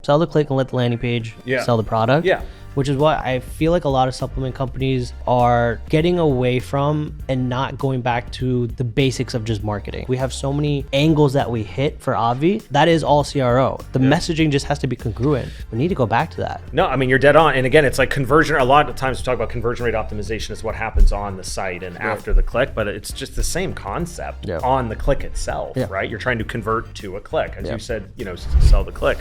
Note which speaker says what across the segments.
Speaker 1: Sell the click and let the landing page sell the product.
Speaker 2: Yeah.
Speaker 1: Which is what I feel like a lot of supplement companies are getting away from and not going back to the basics of just marketing. We have so many angles that we hit for Avi. That is all CRO. The messaging just has to be congruent. We need to go back to that.
Speaker 2: No, I mean, you're dead on. And again, it's like conversion. A lot of times we talk about conversion rate optimization is what happens on the site and after the click, but it's just the same concept on the click itself, right? You're trying to convert to a click. As you said, sell the click.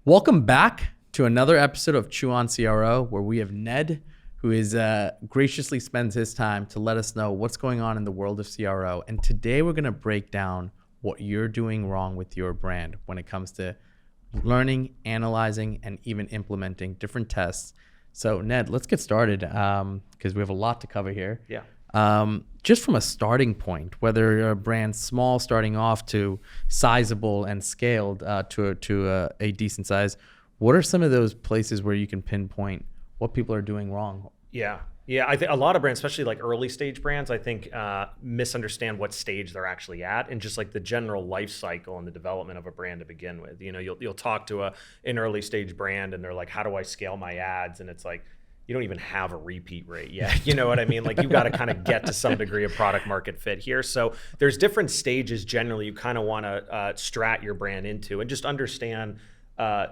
Speaker 3: Welcome back to another episode of Chew on CRO, where we have Ned, who is graciously spends his time to let us know what's going on in the world of CRO. And today we're going to break down what you're doing wrong with your brand when it comes to learning, analyzing, and even implementing different tests. So Ned, let's get started because we have a lot to cover here.
Speaker 2: Yeah.
Speaker 3: Just from a starting point, whether you're a brand small starting off to sizable and scaled to a decent size, what are some of those places where you can pinpoint what people are doing wrong?
Speaker 2: Yeah. I think a lot of brands, especially like early stage brands, I think misunderstand what stage they're actually at and just like the general life cycle and the development of a brand to begin with. You'll talk to an early stage brand and they're like, how do I scale my ads? And it's like, you don't even have a repeat rate yet. You know what I mean? Like you got to kind of get to some degree of product market fit here. So there's different stages generally you kind of want to strat your brand into and just understand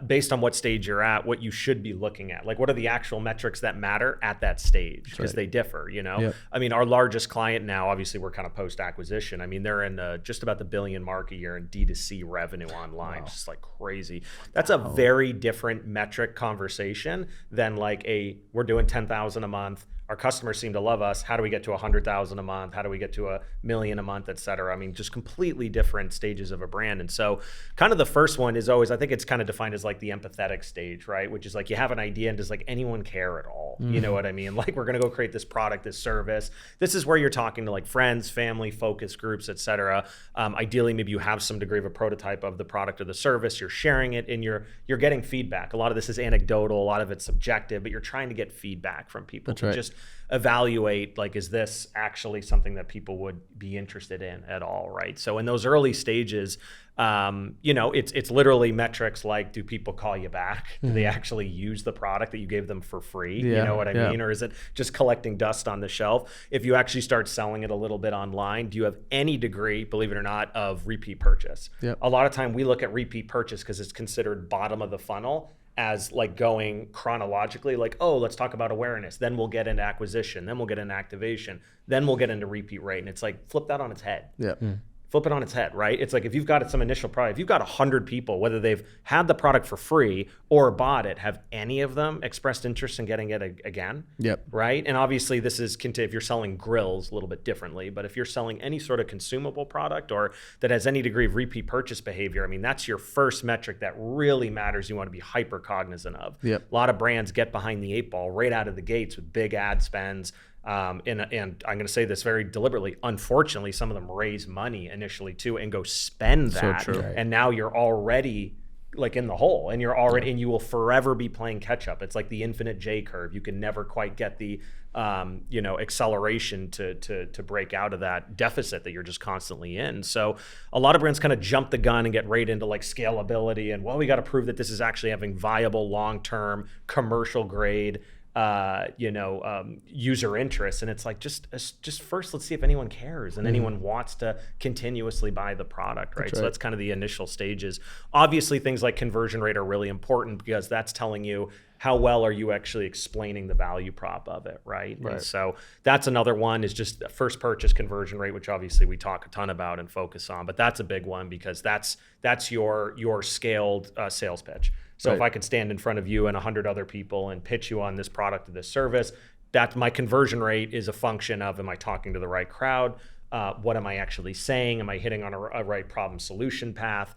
Speaker 2: based on what stage you're at, what you should be looking at. Like what are the actual metrics that matter at that stage? Because they differ, Yep. I mean, our largest client now, obviously we're kind of post-acquisition. I mean, they're in just about the $1 billion mark a year in D2C revenue online, just like crazy. That's a very different metric conversation than like we're doing 10,000 a month. Our customers seem to love us. How do we get to 100,000 a month? How do we get to $1 million a month, et cetera? I mean, just completely different stages of a brand. And so kind of the first one is always, I think it's kind of defined as like the empathetic stage, right? Which is like you have an idea and does like anyone care at all? You know what I mean? Like we're going to go create this product, this service. This is where you're talking to like friends, family, focus groups, et cetera. Ideally, maybe you have some degree of a prototype of the product or the service. You're sharing it and you're getting feedback. A lot of this is anecdotal. A lot of it's subjective, but you're trying to get feedback from people.
Speaker 3: That's right.
Speaker 2: Just evaluate like, is this actually something that people would be interested in at all, right? So in those early stages, it's literally metrics like, do people call you back? Do they actually use the product that you gave them for free? You know what I mean? Or is it just collecting dust on the shelf? If you actually start selling it a little bit online, do you have any degree, believe it or not, of repeat purchase?
Speaker 3: Yep.
Speaker 2: A lot of time we look at repeat purchase because it's considered bottom of the funnel as like going chronologically, like, oh, let's talk about awareness. Then we'll get into acquisition. Then we'll get into activation. Then we'll get into repeat rate. And it's like, flip that on its head.
Speaker 3: Yeah.
Speaker 2: Flip it on its head, right? It's like if you've got some initial product, if you've got 100 people, whether they've had the product for free or bought it, have any of them expressed interest in getting it again?
Speaker 3: Yep.
Speaker 2: Right? And obviously this is, if you're selling grills a little bit differently, but if you're selling any sort of consumable product or that has any degree of repeat purchase behavior, I mean, that's your first metric that really matters. You want to be hyper cognizant of.
Speaker 3: Yep.
Speaker 2: A lot of brands get behind the 8 ball right out of the gates with big ad spends. And I'm going to say this very deliberately. Unfortunately, some of them raise money initially too and go spend that.
Speaker 3: So true.
Speaker 2: And now you're already like in the hole and and you will forever be playing catch up. It's like the infinite J curve. You can never quite get the, acceleration to break out of that deficit that you're just constantly in. So a lot of brands kind of jump the gun and get right into like scalability and, well, we got to prove that this is actually having viable long-term commercial grade user interest. And it's like, just first, let's see if anyone cares and anyone wants to continuously buy the product, right? So that's kind of the initial stages. Obviously, things like conversion rate are really important because that's telling you how well are you actually explaining the value prop of it, right? And so that's another one is just the first purchase conversion rate, which obviously we talk a ton about and focus on, but that's a big one because that's your scaled sales pitch. So if I could stand in front of you and 100 other people and pitch you on this product or this service, that my conversion rate is a function of, am I talking to the right crowd? What am I actually saying? Am I hitting on a right problem solution path?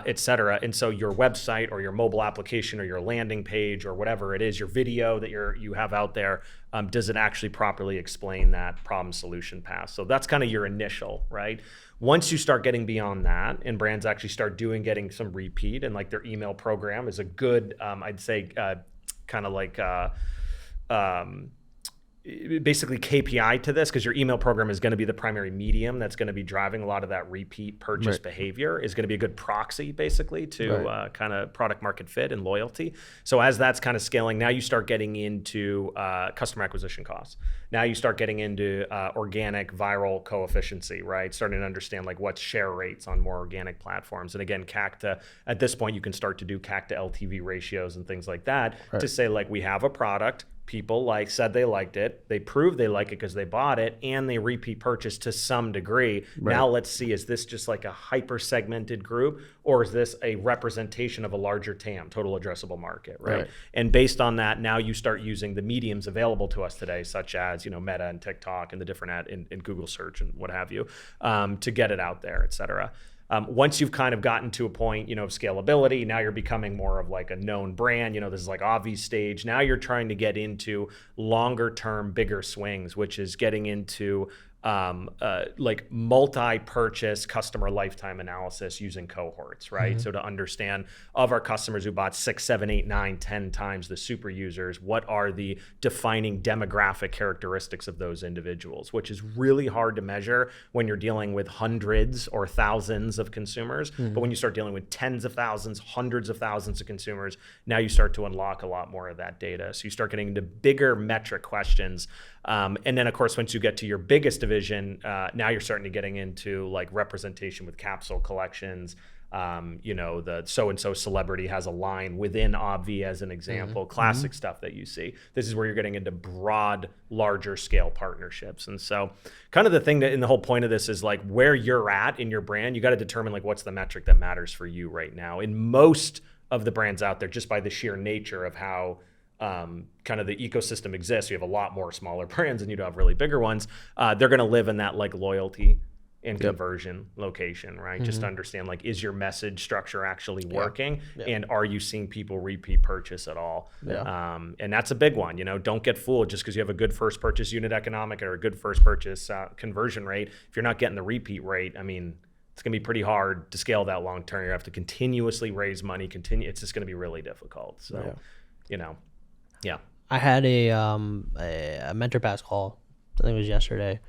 Speaker 2: Et cetera. And so your website or your mobile application or your landing page or whatever it is, your video that you have out there, does it actually properly explain that problem solution path? So that's kind of your initial, right? Once you start getting beyond that and brands actually start getting some repeat and like their email program is a good, I'd say kind of like, basically KPI to this, because your email program is going to be the primary medium that's going to be driving a lot of that repeat purchase behavior, is going to be a good proxy basically to kind of product market fit and loyalty. So as that's kind of scaling, now you start getting into customer acquisition costs. Now you start getting into organic viral coefficiency, right? Starting to understand like what's share rates on more organic platforms. And again, CAC to, at this point, you can start to do CAC to LTV ratios and things like that to say like, we have a product, people said they liked it, they proved they like it because they bought it, and they repeat purchase to some degree. Now let's see, is this just like a hyper segmented group, or is this a representation of a larger TAM, total addressable market, right? And based on that, now you start using the mediums available to us today, such as Meta and TikTok and the different ad in Google search and what have you, to get it out there, et cetera. Once you've kind of gotten to a point, of scalability, now you're becoming more of like a known brand. This is like Avi's stage. Now you're trying to get into longer term, bigger swings, which is getting into like multi-purchase customer lifetime analysis using cohorts, right? So to understand of our customers who bought 6, 7, 8, 9, 10 times the super users, what are the defining demographic characteristics of those individuals, which is really hard to measure when you're dealing with hundreds or thousands of consumers. But when you start dealing with tens of thousands, hundreds of thousands of consumers, now you start to unlock a lot more of that data. So you start getting into bigger metric questions. And then, of course, once you get to your biggest division, now you're starting to getting into like representation with capsule collections. The so-and-so celebrity has a line within Obvi as an example, classic stuff that you see. This is where you're getting into broad, larger scale partnerships. And so kind of the thing that, and the whole point of this is like where you're at in your brand, you got to determine like what's the metric that matters for you right now. In most of the brands out there, just by the sheer nature of how kind of the ecosystem exists, you have a lot more smaller brands and you do have really bigger ones. They're going to live in that like loyalty and conversion location, right? Just to understand like, is your message structure actually working? And are you seeing people repeat purchase at all? And that's a big one. Don't get fooled just because you have a good first purchase unit economic or a good first purchase conversion rate. If you're not getting the repeat rate, I mean, it's going to be pretty hard to scale that long term. You have to continuously raise money, it's just going to be really difficult. So,
Speaker 1: I had a mentor pass call, I think it was yesterday.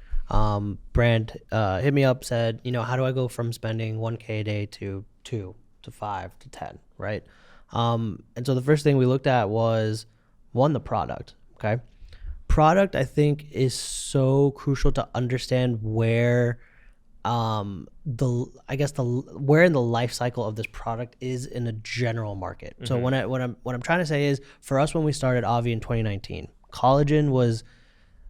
Speaker 1: Brand hit me up, said, how do I go from spending 1K a day to 2 to 5 to 10, right? And so the first thing we looked at was, one, the product, okay? Product, I think, is so crucial to understand where where in the life cycle of this product is in a general market. So what I'm trying to say is, for us, when we started Avi in 2019, collagen was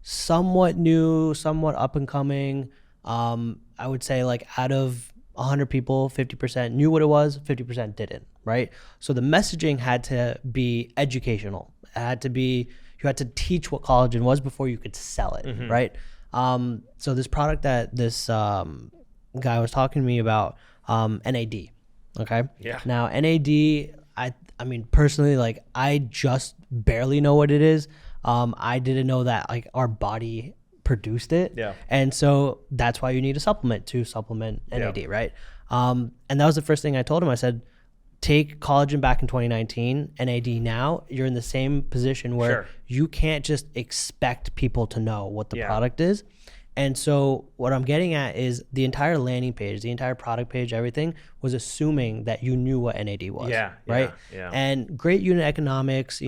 Speaker 1: somewhat new, somewhat up and coming. I would say like out of 100 people, 50% knew what it was, 50% didn't, right? So the messaging had to be educational. It had to be, you had to teach what collagen was before you could sell it, right? So this product that this guy was talking to me about, NAD, okay? Yeah. Now NAD, I mean, personally, like I just barely know what it is. I didn't know that like our body produced it. Yeah. And so that's why you need a supplement to supplement NAD, right? And that was the first thing I told him. I said, take collagen back in 2019, NAD now, you're in the same position where you can't just expect people to know what the product is. And so what I'm getting at is the entire landing page, the entire product page, everything was assuming that you knew what NAD was, right? Yeah. And great unit economics,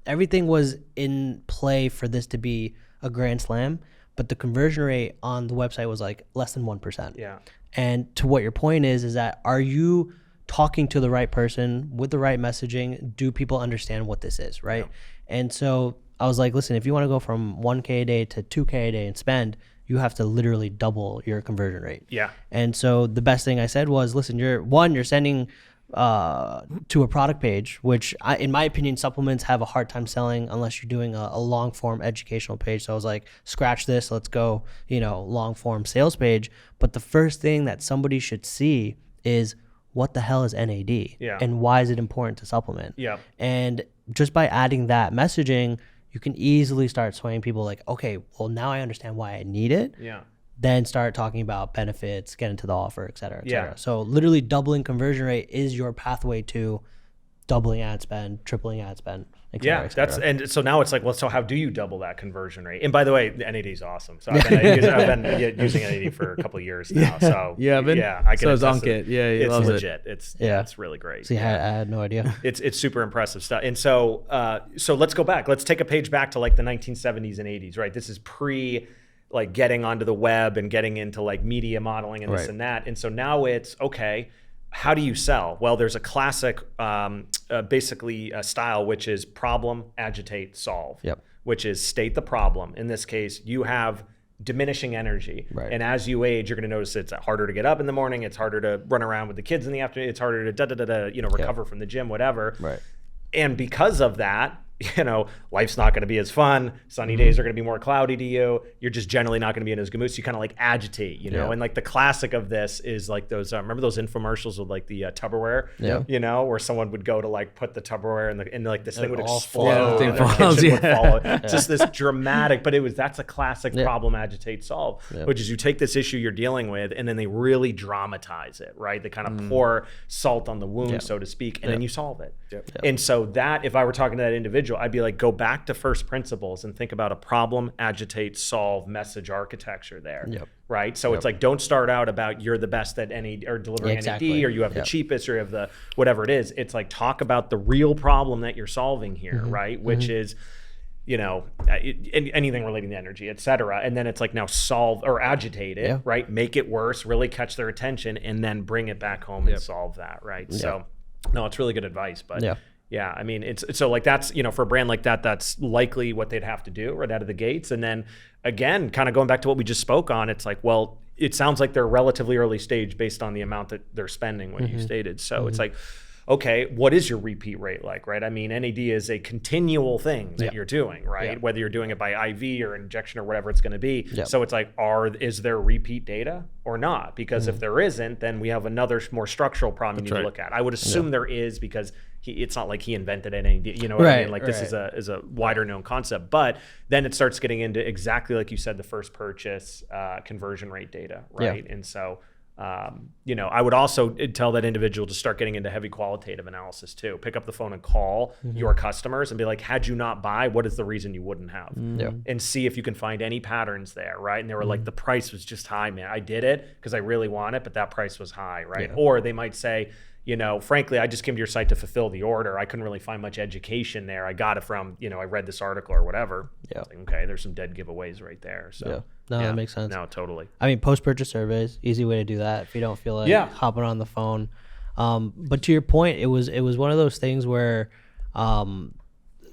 Speaker 1: everything was in play for this to be a grand slam, but the conversion rate on the website was like less than 1%. Yeah. And to what your point is that are you talking to the right person with the right messaging? Do people understand what this is, right? Yeah. And so I was like, listen, if you want to go from 1K a day to 2K a day and spend, you have to literally double your conversion rate. Yeah. And so the best thing I said was, listen, you're sending to a product page, which in my opinion, supplements have a hard time selling unless you're doing a long form educational page. So I was like, scratch this, let's go, long form sales page. But the first thing that somebody should see is, what the hell is NAD? Yeah. And why is it important to supplement? Yeah. And just by adding that messaging, you can easily start swaying people like, okay, well, now I understand why I need it. Yeah. Then start talking about benefits, get into the offer, et cetera, et cetera. So literally doubling conversion rate is your pathway to doubling ad spend, tripling ad spend, et cetera,
Speaker 2: Yeah,
Speaker 1: et cetera.
Speaker 2: that's and so now it's like, well, so how do you double that conversion rate? And by the way, the NAD is awesome. So I've been using NAD for a couple of years now. So
Speaker 3: yeah,
Speaker 2: I can
Speaker 3: so is
Speaker 2: attest
Speaker 3: Ankit.
Speaker 2: it.
Speaker 3: Yeah, he
Speaker 2: It's
Speaker 3: loves
Speaker 2: legit.
Speaker 3: it.
Speaker 2: It's really great.
Speaker 1: See, I had no idea.
Speaker 2: It's super impressive stuff. And so so let's go back. Let's take a page back to like the 1970s and 80s, right? This is pre like getting onto the web and getting into like media modeling and this
Speaker 1: Right.
Speaker 2: and that. And so now it's okay. How do you sell? Well, there's a classic, basically style, which is problem-Agitate-Solve,
Speaker 1: Yep.
Speaker 2: which is state the problem. In this case, you have diminishing energy.
Speaker 1: Right.
Speaker 2: And as you age, you're going to notice it's harder to get up in the morning. It's harder to run around with the kids in the afternoon. It's harder to recover from the gym, whatever.
Speaker 1: Right.
Speaker 2: And because of that, life's not going to be as fun. Sunny days are going to be more cloudy to you. You're just generally not going to be in as good mood. So you kind of like agitate,
Speaker 1: Yeah.
Speaker 2: And like the classic of this is like those, remember those infomercials with like the Tupperware,
Speaker 1: Yeah.
Speaker 2: where someone would go to like put the Tupperware and like this thing would
Speaker 1: all
Speaker 2: explode.
Speaker 1: fall.
Speaker 2: and
Speaker 3: Yeah,
Speaker 2: their
Speaker 3: the thing
Speaker 2: kitchen would
Speaker 3: falls,
Speaker 2: fall. Just this dramatic, but that's a classic problem-Agitate-Solve, which is you take this issue you're dealing with and then they really dramatize it, right? They kind of pour salt on the wound, so to speak, and then you solve it. And so that, if I were talking to that individual, I'd be like, go back to first principles and think about a problem-Agitate-Solve message architecture there, right? So it's like, don't start out about you're the best at NAD or delivering
Speaker 1: Exactly.
Speaker 2: NAD or you have the cheapest or you have the whatever it is. It's like, talk about the real problem that you're solving here, right? Which is, anything relating to energy, et cetera. And then it's like, now solve or agitate it, right? Make it worse, really catch their attention, and then bring it back home and solve that, right? So, no, it's really good advice, but yeah, I mean, it's so like that's, for a brand like that, that's likely what they'd have to do right out of the gates. And then again, kind of going back to what we just spoke on, it's like, well, it sounds like they're relatively early stage based on the amount that they're spending, what you stated. So it's like, okay, what is your repeat rate like, right? I mean, NAD is a continual thing that you're doing, right? Whether you're doing it by IV or injection or whatever it's going to be. So it's like, is there repeat data or not? Because if there isn't, then we have another more structural problem you need to look at. I would assume there is, because it's not like he invented NAD, you know what I mean? Like this is a wider known concept, but then it starts getting into exactly like you said, the first purchase conversion rate data, right? And so, I would also tell that individual to start getting into heavy qualitative analysis too. Pick up the phone and call your customers and be like, had you not buy, what is the reason you wouldn't have? And see if you can find any patterns there, right? And they were like, the price was just high, man. I did it because I really want it, but that price was high, right? Or they might say, frankly, I just came to your site to fulfill the order. I couldn't really find much education there. I got it from, I read this article or whatever. It's like, okay, there's some dead giveaways right there. So
Speaker 1: that makes sense.
Speaker 2: No, totally.
Speaker 1: I mean, post-purchase surveys, easy way to do that if you don't feel like hopping on the phone. But to your point, it was one of those things where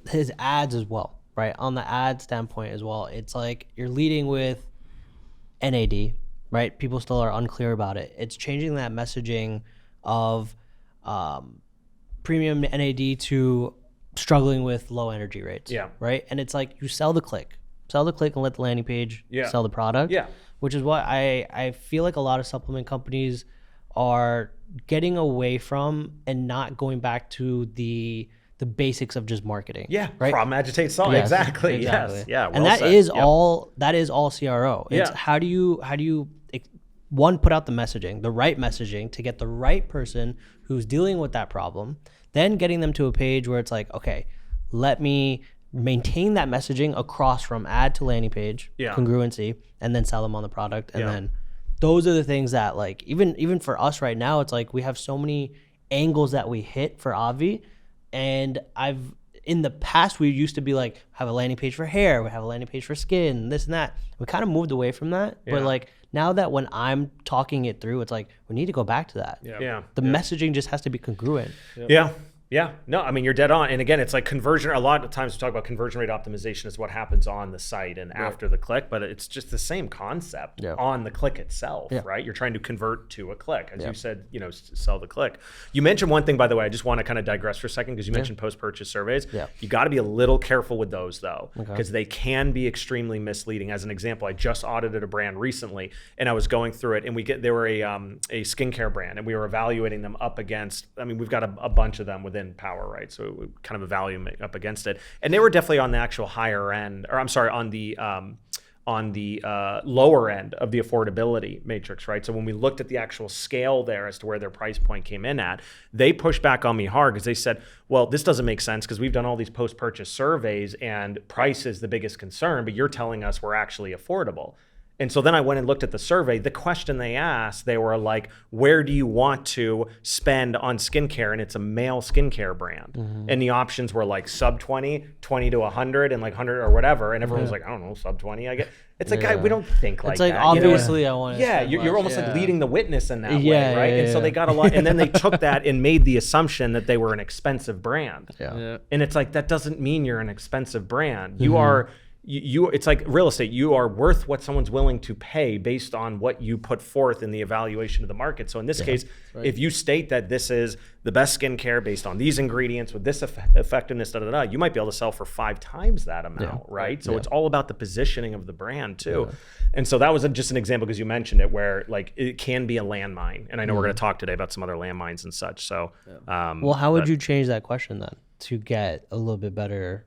Speaker 1: his ads as well, right? On the ad standpoint as well, it's like you're leading with NAD, right? People still are unclear about it. It's changing that messaging of premium NAD to struggling with low energy rates, right? And it's like you sell the click and let the landing page sell the product, which is what I feel like a lot of supplement companies are getting away from and not going back to the basics of just marketing.
Speaker 2: Right. Problem-Agitate-Solve.
Speaker 1: Yes,
Speaker 2: Exactly.
Speaker 1: exactly.
Speaker 2: Yes. Yeah.
Speaker 1: And that is all CRO. It's how do you one, put out the messaging, the right messaging to get the right person who's dealing with that problem, then getting them to a page where it's like, okay, let me maintain that messaging across from ad to landing page, congruency, and then sell them on the product. And then those are the things that, like, even for us right now, it's like we have so many angles that we hit for Avi. And in the past, we used to be like, have a landing page for hair, we have a landing page for skin, this and that. We kind of moved away from that. But like now that when I'm talking it through, it's like, we need to go back to that. The messaging just has to be congruent.
Speaker 2: Yeah. No, I mean, you're dead on. And again, it's like conversion. A lot of times we talk about conversion rate optimization is what happens on the site and after the click, but it's just the same concept on the click itself, right? You're trying to convert to a click. As you said, sell the click. You mentioned one thing, by the way, I just want to kind of digress for a second because you mentioned post-purchase surveys. You got to be a little careful with those though, because they can be extremely misleading. As an example, I just audited a brand recently and I was going through it and they were a skincare brand and we were evaluating them up against, we've got a bunch of them within Power, right? So we kind of evaluate up against it, and they were definitely on the actual higher end, or I'm sorry, on on the lower end of the affordability matrix, right? So when we looked at the actual scale there as to where their price point came in at, they pushed back on me hard because they said, well, this doesn't make sense because we've done all these post-purchase surveys and price is the biggest concern, but you're telling us we're actually affordable. And so then I went and looked at the survey. The question they asked, they were like, where do you want to spend on skincare? And it's a male skincare brand. And the options were like sub 20, 20 to 100, and like 100 or whatever. And everyone was like, I don't know, sub 20, I get. It's like, we don't think like
Speaker 1: it's like
Speaker 2: that.
Speaker 1: obviously I want to.
Speaker 2: Yeah, you're almost like leading the witness in that way,
Speaker 1: Yeah,
Speaker 2: right?
Speaker 1: yeah,
Speaker 2: And so they got a lot, and then they took that and made the assumption that they were an expensive brand.
Speaker 1: Yeah.
Speaker 2: And it's like, that doesn't mean you're an expensive brand. You are. It's like real estate. You are worth what someone's willing to pay based on what you put forth in the evaluation of the market. So in this case, if you state that this is the best skincare based on these ingredients with this effectiveness, you might be able to sell for 5 times that amount, right? So it's all about the positioning of the brand too. And so that was just an example because you mentioned it where like it can be a landmine. And I know we're going to talk today about some other landmines and such. So,
Speaker 1: well, how would you change that question then to get a little bit better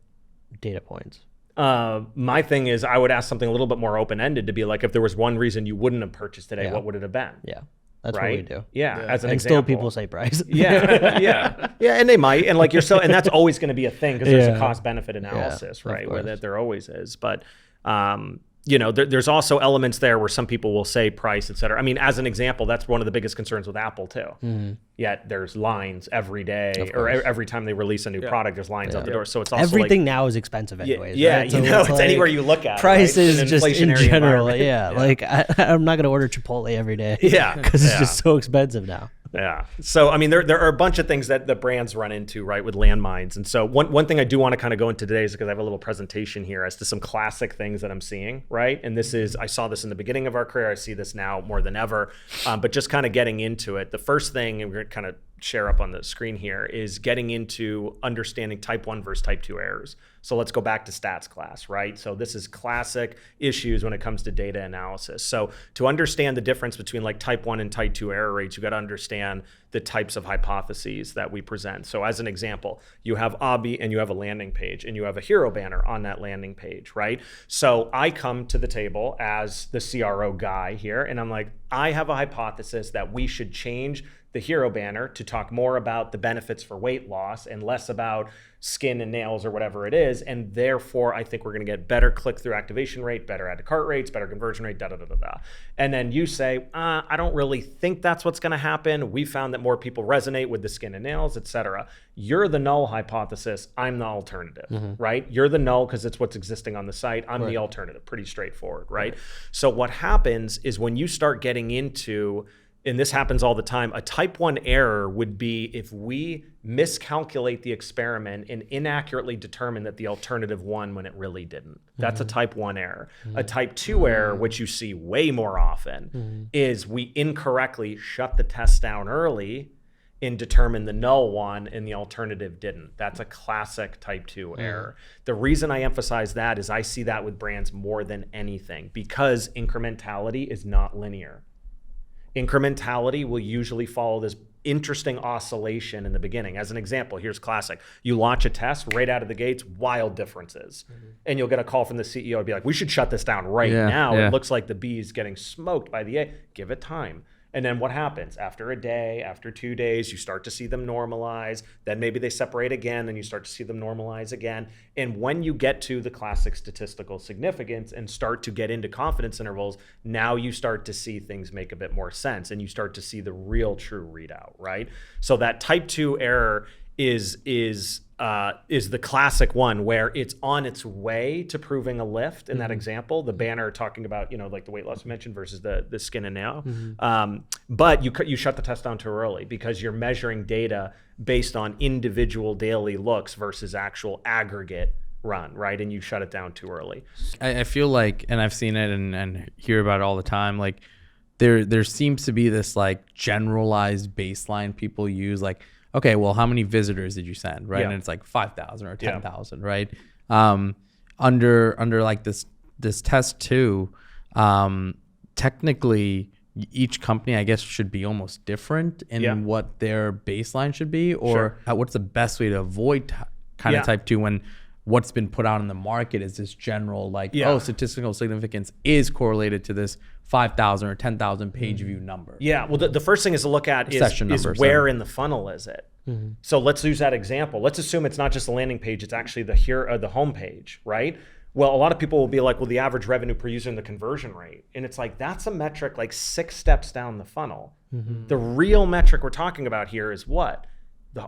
Speaker 1: data points?
Speaker 2: My thing is I would ask something a little bit more open-ended to be like, if there was one reason you wouldn't have purchased today, what would it have been?
Speaker 1: Yeah. That's
Speaker 2: right?
Speaker 1: what we do.
Speaker 2: Yeah. As an
Speaker 1: and
Speaker 2: example.
Speaker 1: still people say price.
Speaker 2: Yeah. And they might. And like and that's always going to be a thing because there's a cost benefit analysis, right? Where there always is. But, there's also elements there where some people will say price, et cetera. I mean, as an example, that's one of the biggest concerns with Apple too. Yet there's lines every day or every time they release a new product, there's lines out the door. So it's also
Speaker 1: everything now is expensive anyways.
Speaker 2: Yeah,
Speaker 1: right? So
Speaker 2: it's
Speaker 1: like,
Speaker 2: anywhere you look at.
Speaker 1: Prices
Speaker 2: right?
Speaker 1: just in
Speaker 2: inflationary
Speaker 1: general.
Speaker 2: environment.
Speaker 1: Like I'm not going to order Chipotle every day.
Speaker 2: Yeah.
Speaker 1: Because it's just so expensive now.
Speaker 2: Yeah. So, I mean, there are a bunch of things that the brands run into, right, with landmines. And so one thing I do want to kind of go into today is because I have a little presentation here as to some classic things that I'm seeing, right? And I saw this in the beginning of our career. I see this now more than ever. But just kind of getting into it, the first thing, and we're going to kind of share up on the screen here, is getting into understanding type 1 versus type 2 errors. So let's go back to stats class, right? So this is classic issues when it comes to data analysis. So to understand the difference between like type 1 and type 2 error rates, you got to understand the types of hypotheses that we present. So as an example, you have Obby and you have a landing page and you have a hero banner on that landing page, right? So I come to the table as the CRO guy here and I'm like, I have a hypothesis that we should change the hero banner to talk more about the benefits for weight loss and less about skin and nails or whatever it is. And therefore, I think we're going to get better click-through activation rate, better add to cart rates, better conversion rate, da-da-da-da-da. And then you say, I don't really think that's what's going to happen. We found that more people resonate with the skin and nails, et cetera. You're the null hypothesis. I'm the alternative, right? You're the null because it's what's existing on the site. I'm the alternative. Pretty straightforward, right? So what happens is when you start getting into, and this happens all the time, a type 1 error would be if we miscalculate the experiment and inaccurately determine that the alternative won when it really didn't. That's a type 1 error. A type 2 error, which you see way more often, is we incorrectly shut the test down early and determine the null one and the alternative didn't. That's a classic type 2 error. The reason I emphasize that is I see that with brands more than anything because incrementality is not linear. Incrementality will usually follow this interesting oscillation in the beginning. As an example, here's classic. You launch a test right out of the gates, wild differences. And you'll get a call from the CEO and be like, we should shut this down right now. It looks like the B is getting smoked by the A. Give it time. And then what happens? After a day, after 2 days, you start to see them normalize. Then maybe they separate again, then you start to see them normalize again. And when you get to the classic statistical significance and start to get into confidence intervals, now you start to see things make a bit more sense and you start to see the real true readout, right? So that type 2 error is the classic one where it's on its way to proving a lift in that example, the banner talking about, like the weight loss you mentioned versus the skin and nail. But you shut the test down too early because you're measuring data based on individual daily looks versus actual aggregate run, right? And you shut it down too early.
Speaker 3: I feel like, and I've seen it and hear about it all the time, like there seems to be this like generalized baseline people use, like, okay, well, how many visitors did you send, right? And it's like 5,000 or 10,000, right? Under like this test too, technically each company, I guess, should be almost different in what their baseline should be, or what's the best way to avoid kind of type 2 when what's been put out in the market is this general like,
Speaker 2: Yeah.
Speaker 3: oh, statistical significance is correlated to this 5,000 or 10,000 page view number.
Speaker 2: Yeah, well, the first thing is to look at is
Speaker 3: Session number,
Speaker 2: where
Speaker 3: sorry.
Speaker 2: in the funnel is it? So let's use that example. Let's assume it's not just the landing page, it's actually the home page, right? Well, a lot of people will be like, well, the average revenue per user and the conversion rate. And it's like, that's a metric like 6 steps down the funnel. The real metric we're talking about here is what?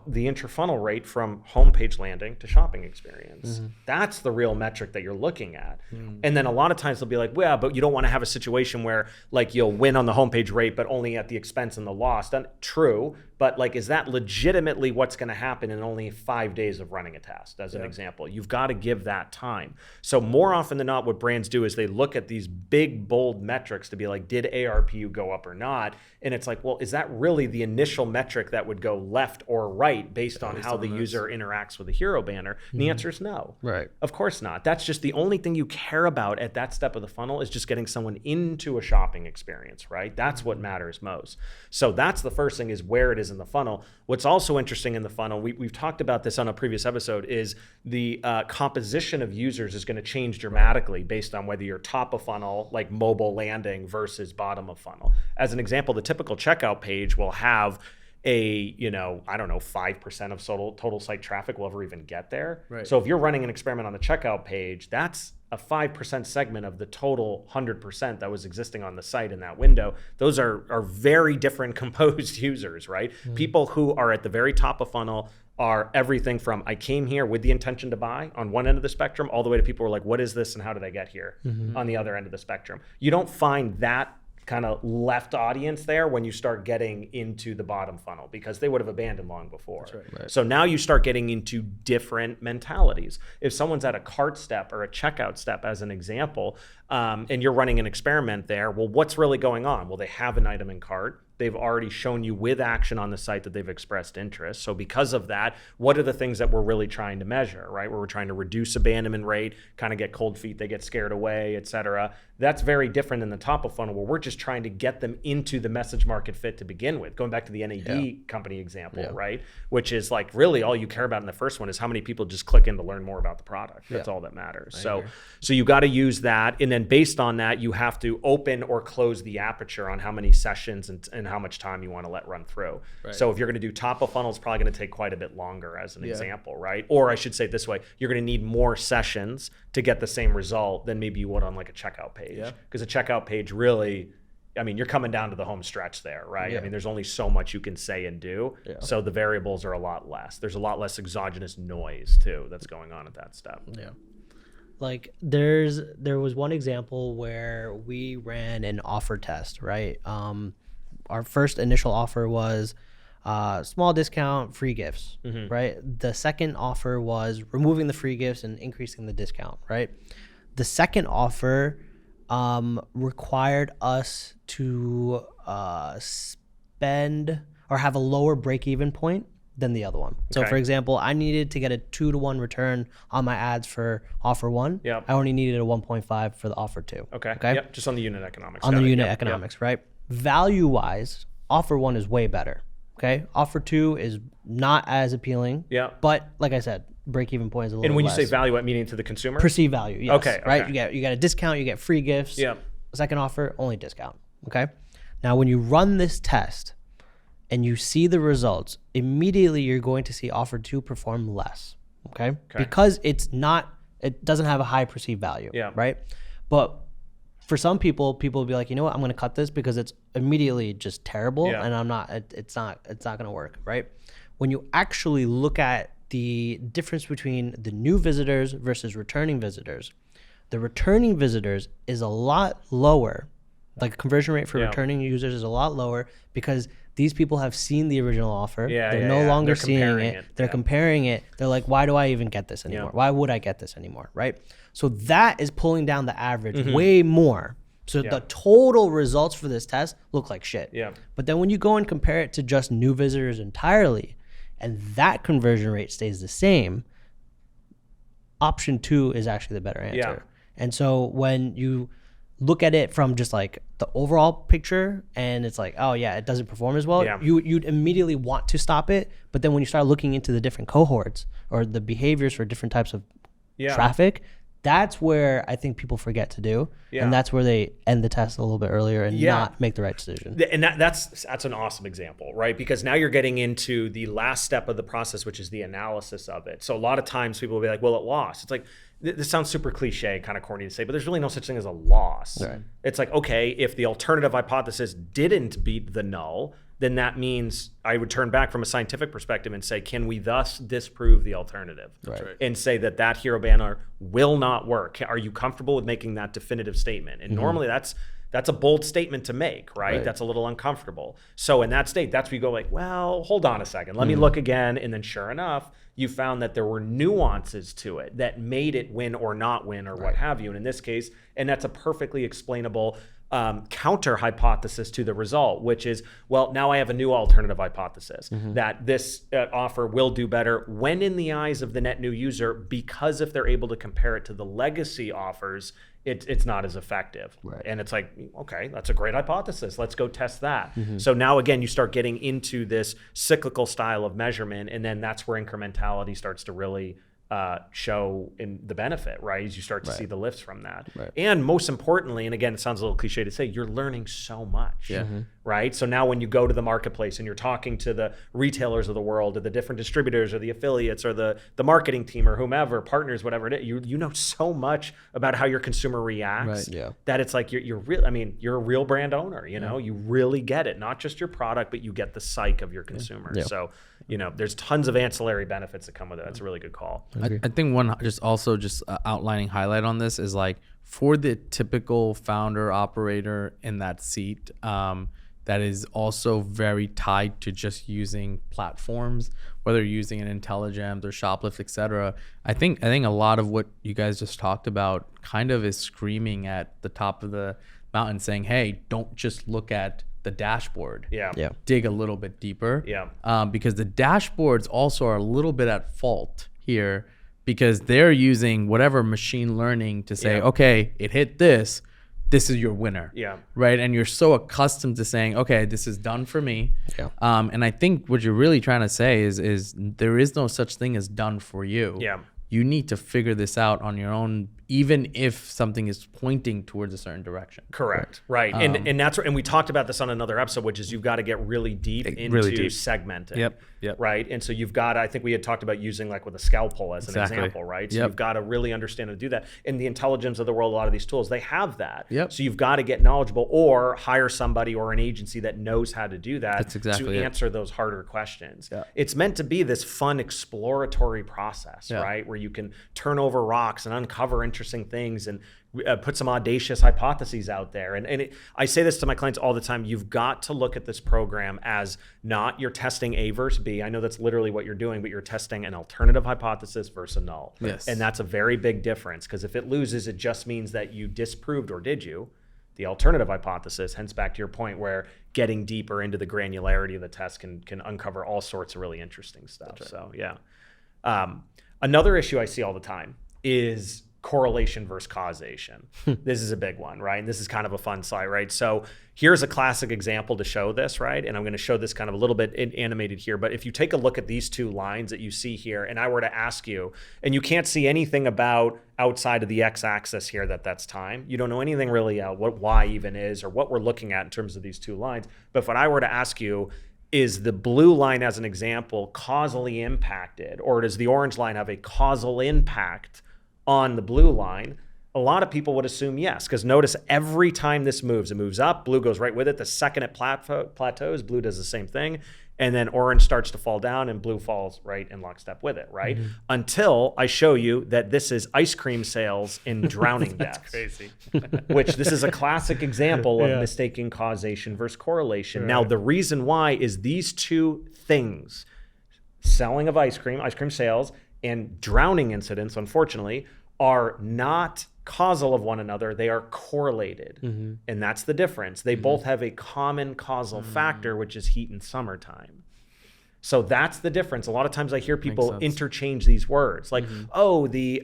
Speaker 2: The intra-funnel rate from homepage landing to shopping experience. That's the real metric that you're looking at. And then a lot of times they'll be like, well, but you don't want to have a situation where like you'll win on the homepage rate, but only at the expense and the loss. True, but like, is that legitimately what's going to happen in only 5 days of running a test, as an example? You've got to give that time. So more often than not, what brands do is they look at these big, bold metrics to be like, did ARPU go up or not? And it's like, well, is that really the initial metric that would go left or right based on how the user interacts with the hero banner? And the answer is no.
Speaker 1: Right.
Speaker 2: Of course not. That's just the only thing you care about at that step of the funnel is just getting someone into a shopping experience, right? That's what matters most. So that's the first thing, is where it is in the funnel. What's also interesting in the funnel, we've talked about this on a previous episode, is the composition of users is going to change dramatically based on whether you're top of funnel, like mobile landing, versus bottom of funnel. As an example, the typical checkout page will have a, 5% of total site traffic will ever even get there.
Speaker 3: Right.
Speaker 2: So if you're running an experiment on the checkout page, that's a 5% segment of the total 100% that was existing on the site in that window. Those are very different composed users, right? People who are at the very top of funnel are everything from I came here with the intention to buy on one end of the spectrum, all the way to people who are like, what is this and how did I get here on the other end of the spectrum. You don't find that kind of left audience there when you start getting into the bottom funnel, because they would have abandoned long before.
Speaker 3: That's right.
Speaker 1: Right.
Speaker 2: So now you start getting into different mentalities. If someone's at a cart step or a checkout step, as an example, and you're running an experiment there, well, what's really going on? Well, they have an item in cart. They've already shown you with action on the site that they've expressed interest. So because of that, what are the things that we're really trying to measure, right? Where we're trying to reduce abandonment rate, kind of get cold feet, they get scared away, et cetera. That's very different than the top of funnel, where we're just trying to get them into the message market fit to begin with. Going back to the NAD company example, right? Which is like really all you care about in the first one is how many people just click in to learn more about the product. That's all that matters. So you got to use that. And then based on that, you have to open or close the aperture on how many sessions and how much time you want to let run through. Right. So if you're going to do top of funnel, it's probably going to take quite a bit longer, as an example, right? Or I should say it this way, you're going to need more sessions to get the same result than maybe you would on like a checkout page. Because a checkout page really, I mean, you're coming down to the home stretch there, right? I mean, there's only so much you can say and do. So the variables are a lot less. There's a lot less exogenous noise too that's going on at that step.
Speaker 1: Like there was one example where we ran an offer test, right? Our first initial offer was small discount, free gifts, right? The second offer was removing the free gifts and increasing the discount, right? The second offer required us to spend or have a lower break-even point than the other one. So for example, I needed to get a 2-to-1 return on my ads for offer 1. I only needed a 1.5 for the offer 2.
Speaker 2: Okay. Just on the unit economics.
Speaker 1: On the unit economics, right? Value-wise, offer 1 is way better. Okay. Offer 2 is not as appealing. But like I said, break-even point is a little less.
Speaker 2: And when you say value, meaning to the consumer?
Speaker 1: Perceived value, yes.
Speaker 2: Okay.
Speaker 1: Right? You get a discount, you get free gifts. Second offer, only discount. Okay. Now, when you run this test and you see the results, immediately you're going to see offer 2 perform less. Okay. Because it doesn't have a high perceived value. Right. But for some people will be like, you know what, I'm going to cut this because it's immediately just terrible and it's not going to work, right? When you actually look at the difference between the new visitors versus returning visitors, the returning visitors is a lot lower. Like conversion rate for returning users is a lot lower because these people have seen the original offer. They're no longer seeing it. They're comparing it. They're like, why do I even get this anymore? Why would I get this anymore, right? So that is pulling down the average way more. So the total results for this test look like shit. But then when you go and compare it to just new visitors entirely, and that conversion rate stays the same, option 2 is actually the better answer. And so when you look at it from just like the overall picture and it's like, oh yeah, it doesn't perform as well, you'd immediately want to stop it. But then when you start looking into the different cohorts or the behaviors for different types of traffic, that's where I think people forget to do.
Speaker 2: Yeah.
Speaker 1: And that's where they end the test a little bit earlier and not make the right decision.
Speaker 2: And that's an awesome example, right? Because now you're getting into the last step of the process, which is the analysis of it. So a lot of times people will be like, well, it lost. It's like, this sounds super cliche, kind of corny to say, but there's really no such thing as a loss.
Speaker 1: Right.
Speaker 2: It's like, okay, if the alternative hypothesis didn't beat the null, then that means I would turn back from a scientific perspective and say, can we thus disprove the alternative?
Speaker 1: Right.
Speaker 2: And say that hero banner will not work. Are you comfortable with making that definitive statement? And normally that's a bold statement to make, right? That's a little uncomfortable. So in that state, that's where you go like, well, hold on a second. Let me look again. And then sure enough, you found that there were nuances to it that made it win or not win or what have you. And in this case, and that's a perfectly explainable counter hypothesis to the result, which is, well, now I have a new alternative hypothesis that this offer will do better when in the eyes of the net new user, because if they're able to compare it to the legacy offers, it's not as effective.
Speaker 1: Right.
Speaker 2: And it's like, okay, that's a great hypothesis. Let's go test that. So now again, you start getting into this cyclical style of measurement, and then that's where incrementality starts to really show in the benefit, right? As you start to see the lifts from that.
Speaker 1: Right.
Speaker 2: And most importantly, and again, it sounds a little cliche to say, you're learning so much, right? So now when you go to the marketplace and you're talking to the retailers of the world or the different distributors or the affiliates or the marketing team or whomever, partners, whatever it is, you know so much about how your consumer reacts that it's like you're real. I mean, you're a real brand owner, you know, you really get it, not just your product, but you get the psyche of your consumer. So, you know, there's tons of ancillary benefits that come with it. That's a really good call.
Speaker 3: I think one just outlining highlight on this is like for the typical founder operator in that seat that is also very tied to just using platforms, whether you're using an Intelligent or Shoplift, etc. I think a lot of what you guys just talked about kind of is screaming at the top of the mountain saying, hey, don't just look at the dashboard. Dig a little bit deeper. Because the dashboards also are a little bit at fault here because they're using whatever machine learning to say, okay, it hit this is your winner. Right. And you're so accustomed to saying, okay, this is done for me. And I think what you're really trying to say is there is no such thing as done for you. You need to figure this out on your own, even if something is pointing towards a certain direction.
Speaker 2: Correct. Right. And that's and we talked about this on another episode, which is you've got to get really deep into segmenting.
Speaker 3: Yep.
Speaker 2: Right. And so you've got to, I think we had talked about using like with a scalpel as an example, right? So you've got to really understand how to do that. In the intelligence of the world, a lot of these tools, they have that. So you've got to get knowledgeable or hire somebody or an agency that knows how to do that to answer those harder questions. It's meant to be this fun exploratory process, right? Where you can turn over rocks and uncover interesting things and put some audacious hypotheses out there. And I say this to my clients all the time. You've got to look at this program as not you're testing A versus B. I know that's literally what you're doing, but you're testing an alternative hypothesis versus a null. And that's a very big difference because if it loses, it just means that you disproved, or did you, the alternative hypothesis, hence back to your point where getting deeper into the granularity of the test can uncover all sorts of really interesting stuff. So another issue I see all the time is correlation versus causation. This is a big one, right? And this is kind of a fun slide, right? So here's a classic example to show this, right? And I'm going to show this kind of a little bit animated here, but if you take a look at these two lines that you see here, and I were to ask you, and you can't see anything about outside of the x-axis here that's time. You don't know anything really what y even is or what we're looking at in terms of these two lines. But if I were to ask you, is the blue line as an example causally impacted, or does the orange line have a causal impact on the blue line? A lot of people would assume yes, because notice every time this moves, it moves up, blue goes right with it. The second it plateaus, blue does the same thing. And then orange starts to fall down and blue falls right in lockstep with it, right? Until I show you that this is ice cream sales in drowning deaths.
Speaker 3: That's crazy.
Speaker 2: Which this is a classic example of mistaking causation versus correlation. Now, the reason why is these two things, selling of ice cream sales, and drowning incidents, unfortunately, are not causal of one another. They are correlated. And that's the difference. They both have a common causal factor, which is heat in summertime. So that's the difference. A lot of times I hear people interchange these words like, oh, the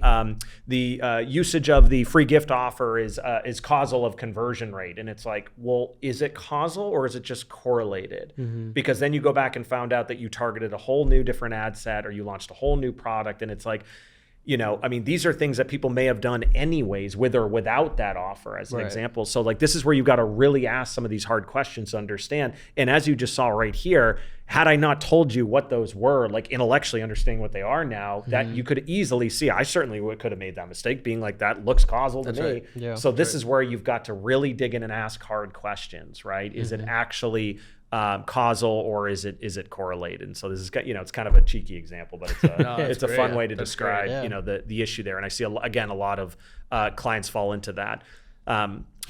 Speaker 2: usage of the free gift offer is causal of conversion rate. And it's like, well, is it causal or is it just correlated? Because then you go back and found out that you targeted a whole new different ad set or you launched a whole new product. And it's like, I mean, these are things that people may have done anyways with or without that offer as an example. So like, this is where you've got to really ask some of these hard questions to understand. And as you just saw right here, had I not told you what those were, like intellectually understanding what they are now, that you could easily see, I certainly could have made that mistake, being like, that looks causal to me.
Speaker 3: right.
Speaker 1: Yeah.
Speaker 2: So this is where you've got to really dig in and ask hard questions, right? Is it actually causal, or is it correlated? And so this is, it's kind of a cheeky example, but it's a, it's a fun way to describe, the issue there. And I see, again, a lot of clients fall into that.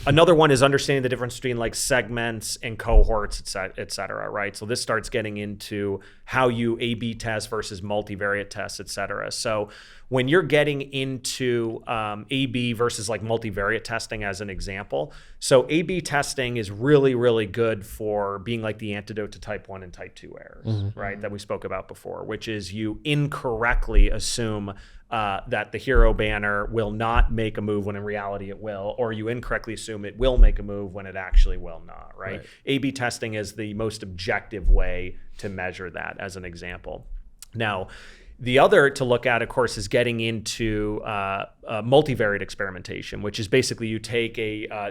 Speaker 2: Another one is understanding the difference between like segments and cohorts, et cetera, right? So this starts getting into how you A/B test versus multivariate tests, et cetera. So when you're getting into A/B versus like multivariate testing as an example, so A/B testing is really, really good for being like the antidote to type 1 and type 2 errors, right? That we spoke about before, which is you incorrectly assume that the hero banner will not make a move when in reality it will, or you incorrectly assume it will make a move when it actually will not, right? A/B testing is the most objective way to measure that as an example. Now, the other to look at, of course, is getting into multivariate experimentation, which is basically you take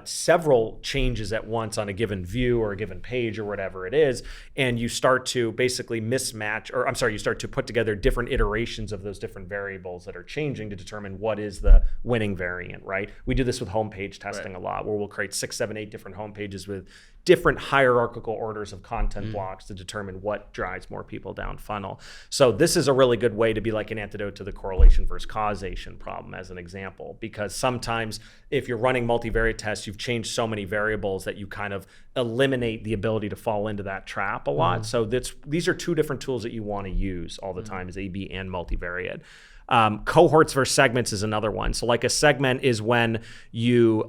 Speaker 2: several changes at once on a given view or a given page or whatever it is, and you start to basically you start to put together different iterations of those different variables that are changing to determine what is the winning variant, right? We do this with homepage testing a lot, where we'll create 6, 7, 8 different homepages with different hierarchical orders of content blocks to determine what drives more people down funnel. So this is a really good way to be like an antidote to the correlation versus causation problem as an example, because sometimes if you're running multivariate tests, you've changed so many variables that you kind of eliminate the ability to fall into that trap a lot. So these are two different tools that you want to use all the time, is A/B and multivariate. Cohorts versus segments is another one. So like a segment is when you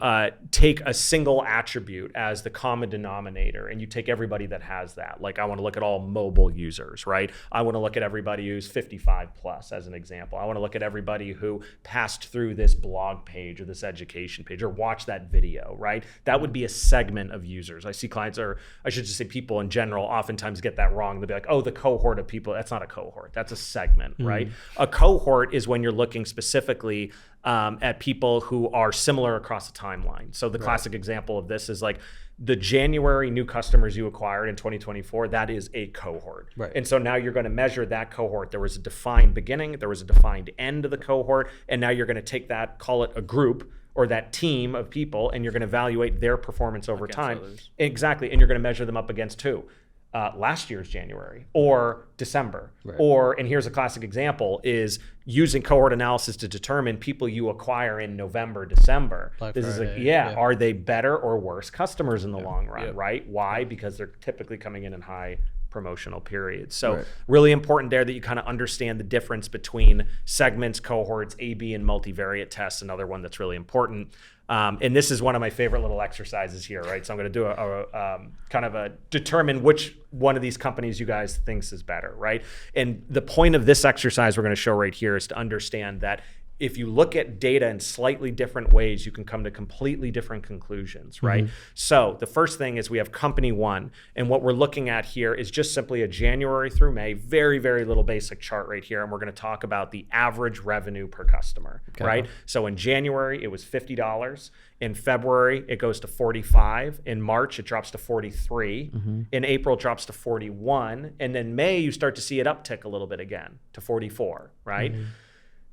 Speaker 2: take a single attribute as the common denominator and you take everybody that has that. Like I want to look at all mobile users, right? I want to look at everybody who's 55 plus as an example. I want to look at everybody who passed through this blog page or this education page or watched that video, right? That would be a segment of users. I see clients, or I should just say people in general, oftentimes get that wrong. They'll be like, oh, the cohort of people. That's not a cohort. That's a segment, right? A cohort is when you're looking specifically at people who are similar across the timeline. So the classic example of this is like the January new customers you acquired in 2024, that is a cohort. Right. And so now you're going to measure that cohort. There was a defined beginning, there was a defined end of the cohort, and now you're going to take that, call it a group, or that team of people, and you're going to evaluate their performance over time. Others. Exactly, and you're going to measure them up against who? Last year's January or December, and here's a classic example, is using cohort analysis to determine people you acquire in November, December. Are they better or worse customers in the long run, right? Why? Because they're typically coming in high promotional periods. So really important there that you kind of understand the difference between segments, cohorts, A/B, and multivariate tests. Another one that's really important. And this is one of my favorite little exercises here, right? So I'm going to do a determine which one of these companies you guys thinks is better, right? And the point of this exercise we're going to show right here is to understand that if you look at data in slightly different ways, you can come to completely different conclusions, right? So the first thing is we have company one, and what we're looking at here is just simply a January through May, very, very little basic chart right here, and we're going to talk about the average revenue per customer, right? So in January, it was $50. In February, it goes to 45. In March, it drops to 43. In April, it drops to 41. And then May, you start to see it uptick a little bit again to 44, right?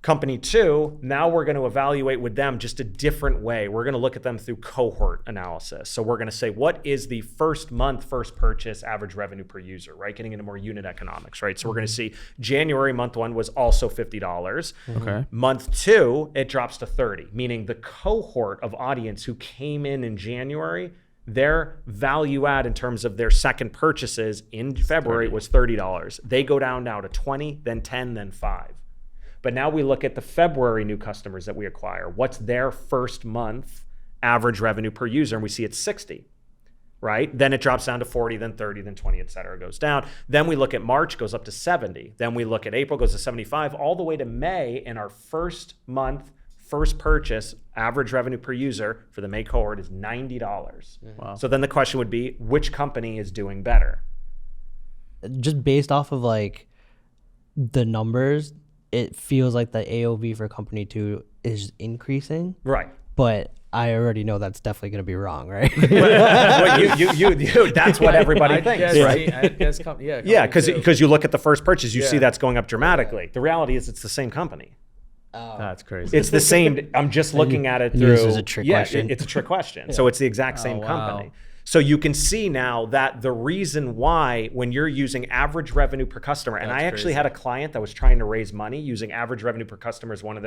Speaker 2: Company two, now we're going to evaluate with them just a different way. We're going to look at them through cohort analysis. So we're going to say, what is the first month, first purchase average revenue per user, right? Getting into more unit economics, right? So we're going to see January month one was also $50. Month two, it drops to 30, meaning the cohort of audience who came in January, their value add in terms of their second purchases in February was $30. They go down now to 20, then 10, then 5. But now we look at the February new customers that we acquire. What's their first month average revenue per user? And we see it's 60, right? Then it drops down to 40, then 30, then 20, et cetera, goes down. Then we look at March, goes up to 70. Then we look at April, goes to 75, all the way to May. And our first month, first purchase average revenue per user for the May cohort is $90. Wow. So then the question would be, which company is doing better?
Speaker 1: Just based off of like the numbers, it feels like the AOV for company 2 is increasing.
Speaker 2: Right.
Speaker 1: But I already know that's definitely going to be wrong, right?
Speaker 2: Well, you that's what everybody thinks, right?
Speaker 3: I guess
Speaker 2: because you look at the first purchase, you see that's going up dramatically. The reality is it's the same company.
Speaker 3: That's crazy.
Speaker 2: It's the same. I'm just looking at it through.
Speaker 1: This is a trick question.
Speaker 2: It's a trick question. So it's the exact same company. So you can see now that the reason why when you're using average revenue per customer, and I actually had a client that was trying to raise money using average revenue per customer as one of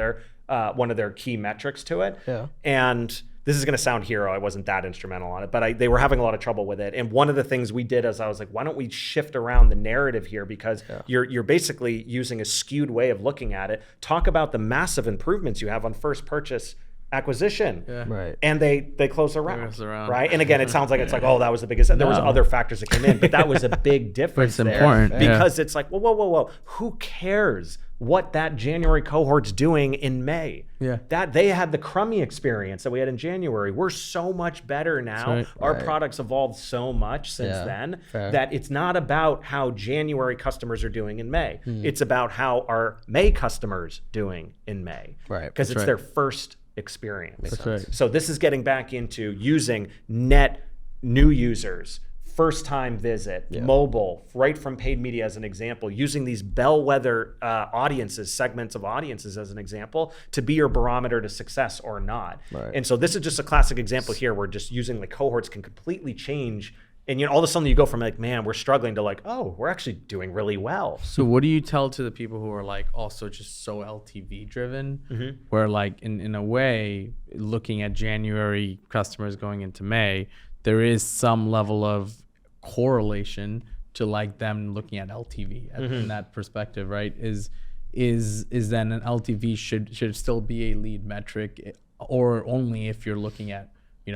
Speaker 2: their key metrics to it. Yeah. And this is going to sound hero. I wasn't that instrumental on it, but they were having a lot of trouble with it. And one of the things we did is I was like, why don't we shift around the narrative here? Because you're basically using a skewed way of looking at it. Talk about the massive improvements you have on first purchase acquisition,
Speaker 1: right?
Speaker 2: And they close around, right? And again, it sounds like it's like, oh, that was the biggest. There was other factors that came in, but that was a big difference.
Speaker 3: But it's important
Speaker 2: because it's like, whoa, who cares what that January cohort's doing in May? That they had the crummy experience that we had in January. We're so much better now. Our products evolved so much since then that it's not about how January customers are doing in May. It's about how our May customers doing in May,
Speaker 1: right?
Speaker 2: Because it's their first experience.
Speaker 3: That's right.
Speaker 2: So this is getting back into using net new users, first time visit, mobile, right from paid media as an example, using these bellwether audiences, segments of audiences as an example to be your barometer to success or not. Right. And so this is just a classic example here where just using the cohorts can completely change. And all of a sudden you go from like, man, we're struggling to like, oh, we're actually doing really well.
Speaker 3: So what do you tell to the people who are like also just so LTV driven, where like in a way, looking at January customers going into May, there is some level of correlation to like them looking at LTV in that perspective, right? Is then an LTV should still be a lead metric, or only if you're looking at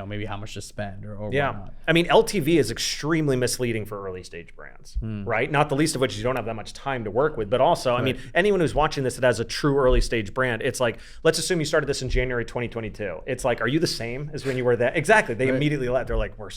Speaker 3: maybe how much to spend or whatnot.
Speaker 2: I mean, LTV is extremely misleading for early stage brands, right? Not the least of which you don't have that much time to work with, but also, I mean, anyone who's watching this that has a true early stage brand, it's like, let's assume you started this in January 2022. It's like, are you the same as when you were that? Exactly. They immediately they're like, we're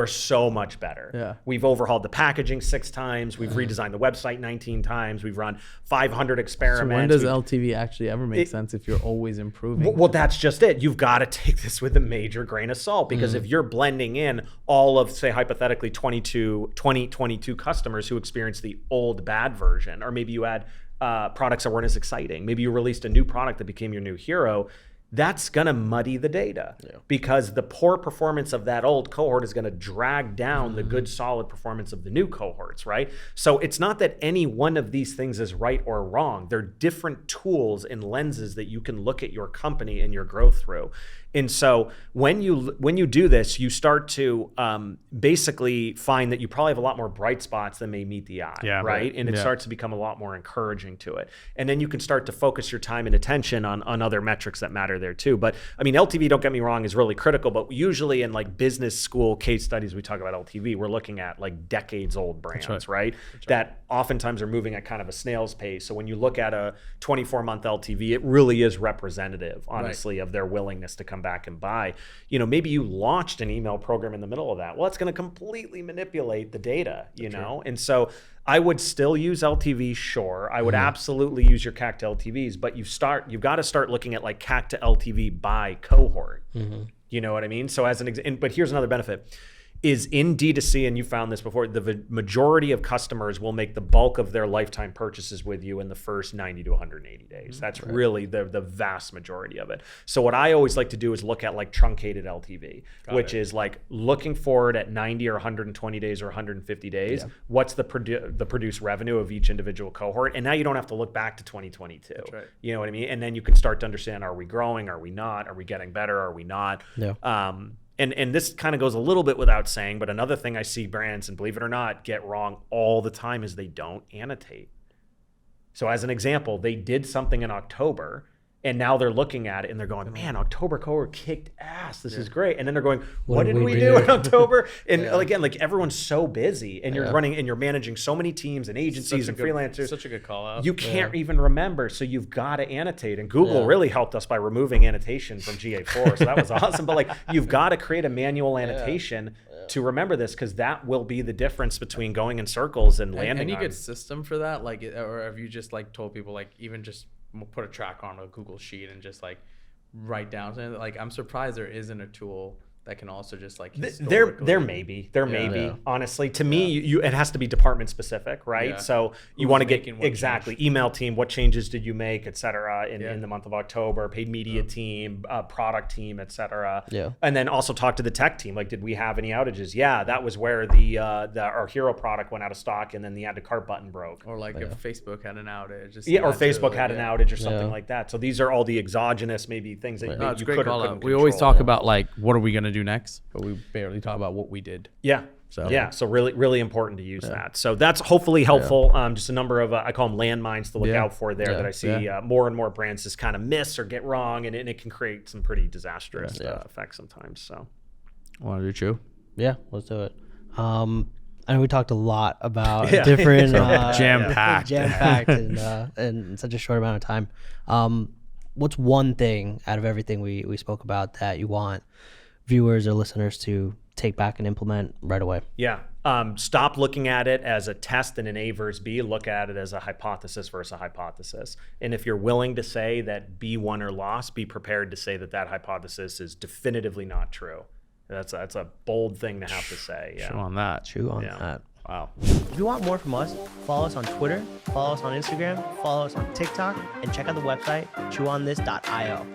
Speaker 2: so much better. Yeah. We've overhauled the packaging 6 times. We've redesigned the website 19 times. We've run 500 experiments.
Speaker 3: So when does LTV actually ever make sense if you're always improving?
Speaker 2: Well, that's just it. You've got to take this with a major grain of salt, because if you're blending in all of, say, hypothetically 2022 customers who experienced the old bad version, or maybe you had products that weren't as exciting. Maybe you released a new product that became your new hero. That's going to muddy the data because the poor performance of that old cohort is going to drag down the good, solid performance of the new cohorts, right? So it's not that any one of these things is right or wrong. They're different tools and lenses that you can look at your company and your growth through. And so when you do this, you start to basically find that you probably have a lot more bright spots than may meet the eye, right? And it starts to become a lot more encouraging to it. And then you can start to focus your time and attention on other metrics that matter there too. But I mean, LTV, don't get me wrong, is really critical, but usually in like business school case studies, we talk about LTV, we're looking at like decades old brands, right? That oftentimes are moving at kind of a snail's pace. So when you look at a 24-month LTV, it really is representative, honestly, of their willingness to come back and buy. Maybe you launched an email program in the middle of that. Well, it's going to completely manipulate the data, know? And so I would still use LTV, sure. I would absolutely use your CAC to LTVs, but you've got to start looking at like CAC to LTV by cohort. You know what I mean? So but here's another benefit. Is in D2C, and you found this before, the majority of customers will make the bulk of their lifetime purchases with you in the first 90 to 180 days. That's really the vast majority of it. So what I always like to do is look at like truncated LTV, which is like looking forward at 90 or 120 days or 150 days. Yeah. What's the produced revenue of each individual cohort? And now you don't have to look back to 2022. That's right. You know what I mean? And then you can start to understand, are we growing? Are we not? Are we getting better? Are we not? Yeah. And this kind of goes a little bit without saying, but another thing I see brands, and believe it or not, get wrong all the time is they don't annotate. So as an example, they did something in October, and now they're looking at it and they're going, man, October cohort kicked ass. This is great. And then they're going, what did we do in October? And again, like everyone's so busy and you're running and you're managing so many teams and agencies and freelancers.
Speaker 3: Such a good call out.
Speaker 2: You can't even remember. So you've got to annotate. And Google really helped us by removing annotation from GA4. So that was awesome. But like, you've got to create a manual annotation to remember this, because that will be the difference between going in circles and landing.
Speaker 3: Any
Speaker 2: on.
Speaker 3: good system for that? Like, or have you just like told people like even just put a track on a Google sheet and just like write down something? Like, I'm surprised there isn't a tool that can also just like
Speaker 2: there may be honestly. To me, you it has to be department specific, right?
Speaker 3: Yeah.
Speaker 2: So you want to get exactly email team, what changes did you make, et cetera, in the month of October, paid media team, product team, et cetera. And then also talk to the tech team, like, did we have any outages? Yeah, that was where our hero product went out of stock, and then the add to cart button broke,
Speaker 3: or like if Facebook had an outage,
Speaker 2: or Facebook had an outage or something like that. So these are all the exogenous maybe things that
Speaker 3: it's
Speaker 2: you
Speaker 3: great
Speaker 2: could or
Speaker 3: call
Speaker 2: couldn't
Speaker 3: out.
Speaker 2: control.
Speaker 3: We always talk about like what are we gonna do next, but we barely talk about what we did. So
Speaker 2: really important to use that. So that's hopefully helpful. Just a number of I call them landmines to look out for there that I see more and more brands just kind of miss or get wrong, and it can create some pretty disastrous effects sometimes. So
Speaker 3: want to do Chew?
Speaker 1: Yeah, let's do it. I know we talked a lot about different
Speaker 3: jam-packed
Speaker 1: in such a short amount of time. What's one thing out of everything we spoke about that you want viewers or listeners to take back and implement right away?
Speaker 2: Stop looking at it as a test and an A versus B. Look at it as a hypothesis versus a hypothesis. And if you're willing to say that B won or lost, be prepared to say that that hypothesis is definitively not true. That's a bold thing to have to say.
Speaker 3: Chew on that.
Speaker 1: Wow. If you want more from us, follow us on Twitter, follow us on Instagram, follow us on TikTok, and check out the website chewonthis.io.